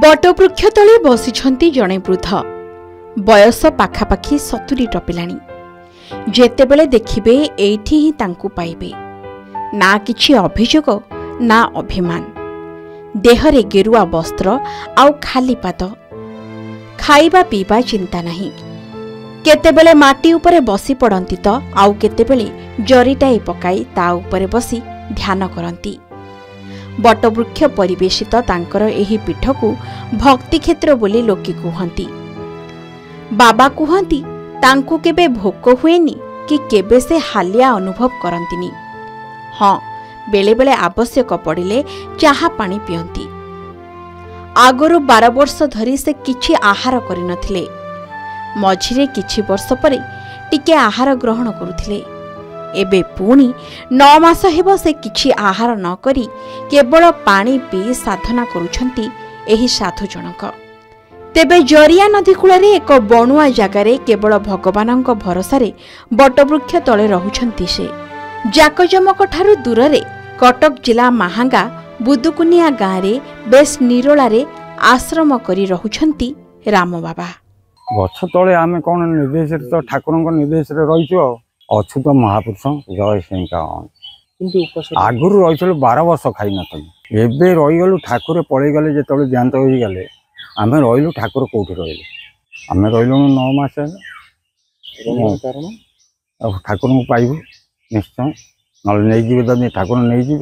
बटवृक्ष तले बसिछंती जणे वृद्ध बयस पाखापाखि 70 टपिलाणी। जेतेबेले देखिबे एठी ही तांकु पाइबे ना किछि अभियोग ना अभिमान। देहरे गेरुआ वस्त्र आउ खाली पाद, खाइबा पीबा चिंता नहीं। केतेबेले माटी उपरे बसी पड़ंती तो आउ केतेबेले जरीटाए पकाई ता उपरे बसी ध्यान करंती। बटवृक्ष परिवेशित तांकर एही पीठकु भक्ति क्षेत्र बोली लोके कुहंती। बाबा कुहंती तांकु केबे भोक हुएनी कि केबे से हालिया अनुभव करंतिनी। हाँ, बेले बेले आवश्यक पड़िले चाहा पानी पियंती। आगरु 12 वर्ष धरी से किछि आहार करिनथिले। मझिरे किछि वर्ष परे टिके आहार ग्रहण करुथिले। एबे पुणी 9 मास हेबो से किछि आहार न करी केवल पानी पी साधना करुछंती एही साधु जनक। तेबे जरिया नदी कूଳରେ एक बणुआ जगारे केवल भगवानଙ୍କ भरोसारे बटवृक्ष तले रहुछंती से। जाकजमक ठारू दूररे कटक जिला महांगा बुदुकुनिया गाँव बेस निरोलारे आश्रम करी रहुछंती राम बाबा। गछ तले आमे कोन निर्देश तो ठाकुरଙ୍କ निर्देश रे रहिছো अछुत महापुरुष जय सिंह आगुरी रही 12 वर्ष खाई नथि। एबे रहीगलु ठाकुर पड़े गले जो देहांत हो गले आम रही ठाकुर कौटी रही आम रही 9 मास ठाकुर को पाइबू निश्चय ना ठाकुर नहीं जी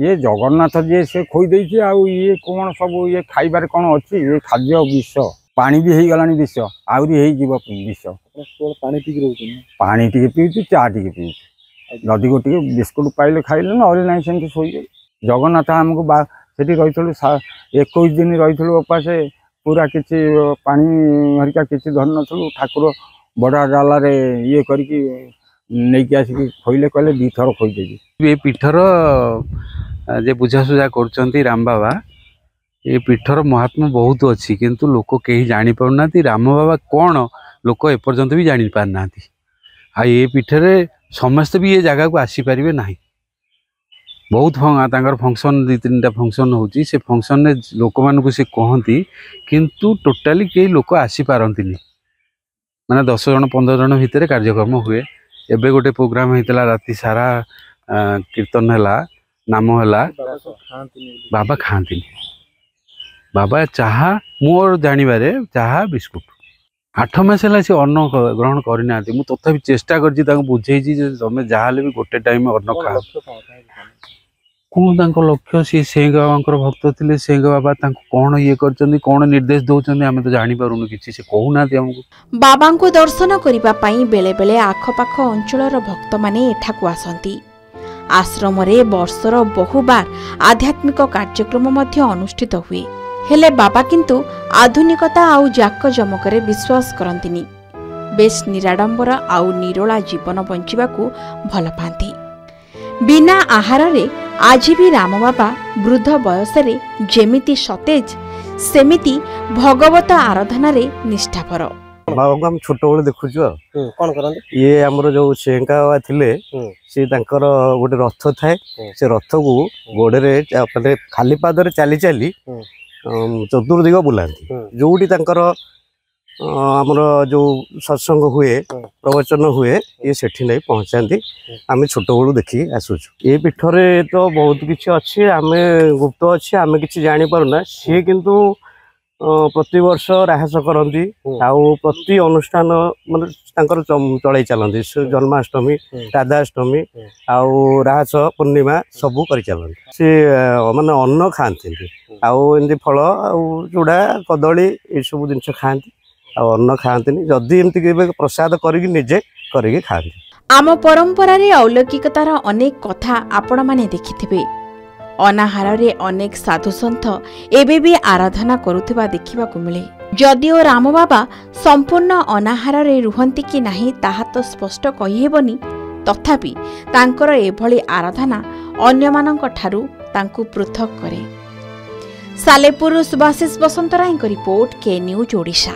ये जगन्नाथ जी से खोईदे ये कौन सब ये खाइबार कौन अच्छी ये खाद्य विष पानी भी हो गलानी विष आहरी विष पानी टी पीऊँ चा टी पीऊँ नदी को बिस्कुट पाइले खाइले ना ना सेमती शोई जगन्नाथ आमको से रही 21 दिन रही उपास पूरा किसी पानी हरिका किसी धर नु ठाकुर बड़ा डालार ये करके आसिक खोईले कहले 2 थर खोईदेवी। ये पीठर जे बुझासुझा कर राम बाबा ये पीठर महात्मा बहुत अच्छी किंतु लोक कहीं जानी पारना राम बाबा कौन लोक एपर्यंत भी जानी पारना। आ ये पीठरे समस्त भी ये जगह को आसीपारे ना। बहुत फंक्शन 2-3टा फंक्शन होची से फंक्शन ने लोक मान को से कहती किंतु टोटाली कई लोक आसी पारती माने 10 जन 15 जन भितर कार्यक्रम हुए। एबे गोटे प्रोग्राम होता राति सारा कीर्तन है नाम है बाबा खाती बाबा चाहा मोर जानिबारे चाहा बिस्कुट 8 मास है सी अन्न ग्रहण करना मुझे तथापि चेष्टा कर बुझे तुम जहाँ भी गोटे टाइम अन्न खा कौन लक्ष्य सी सेंग बाबा भक्त थे सेंग बाबा कौन ये कर कौन निर्देश दौरान आम तो जापर किसी से कहूना आमको। बाबा को दर्शन करने बेले बेले आखपाख अंचल भक्त माने एठाकु आसंती। आश्रम रे वर्षर बहुबार आध्यात्मिक कार्यक्रम अनुष्ठित हुए हेले बाबा किंतु आधुनिकता आउ जाक जमकरे विश्वास करंतिनी। बेस निराडंबर आउ निरोला जीवन बंचिबाकू भल पाती। बिना आहार रे आज भी राम बाबा वृद्ध बयस रे जेमिति सतेज सेमिति भगवत आराधना रे निष्ठापर। बाबा को हम छोट बेले देखुछु कोन करंती ये हमर जो सेंका थिले से तांकर गोटे रथ थाए से रथ को गोडे रे माने खाली पाद रे चाली चाली चतुर्दिग बुलाती जोटी आमर जो सत्संग हुए प्रवचन हुए ये सेठी नहीं पहुँचाती। आम छोट बड़ू देखी आसुचु ये पीठरे तो बहुत किसी अच्छे आम गुप्त अच्छे आम कि जापारूना सी किंतु प्रति वर्ष राहस करती प्रति अनुष्ठान मतलब चल चलती जन्माष्टमी राधाष्टमी आउ राहस पूर्णिमा सबू कर चलती सी माने अन्न खाती आमती फल चूड़ा कदली ये सब जिन खाती अन्न खाती जदि एमती प्रसाद करजे खाती। आम परंपरा रे अलौकिकतार अनेक कथा आपण माने देखिथिबे। अनाहार रे अनेक साधु सन्थ एबे भी आराधना करुथिबा देखिबाकू मिले। जदिओ राम बाबा संपूर्ण अनाहार रे रुहंती कि नाही ताहा तो स्पष्ट कहि हेबनी, तथापि तांकर एभली आराधना अन्यमानंक ठारू तांकू पृथक करे। सालेपुर सुभाषिष बसंतरायଙ୍କ रिपोर्ट के न्यूज ओडिशा।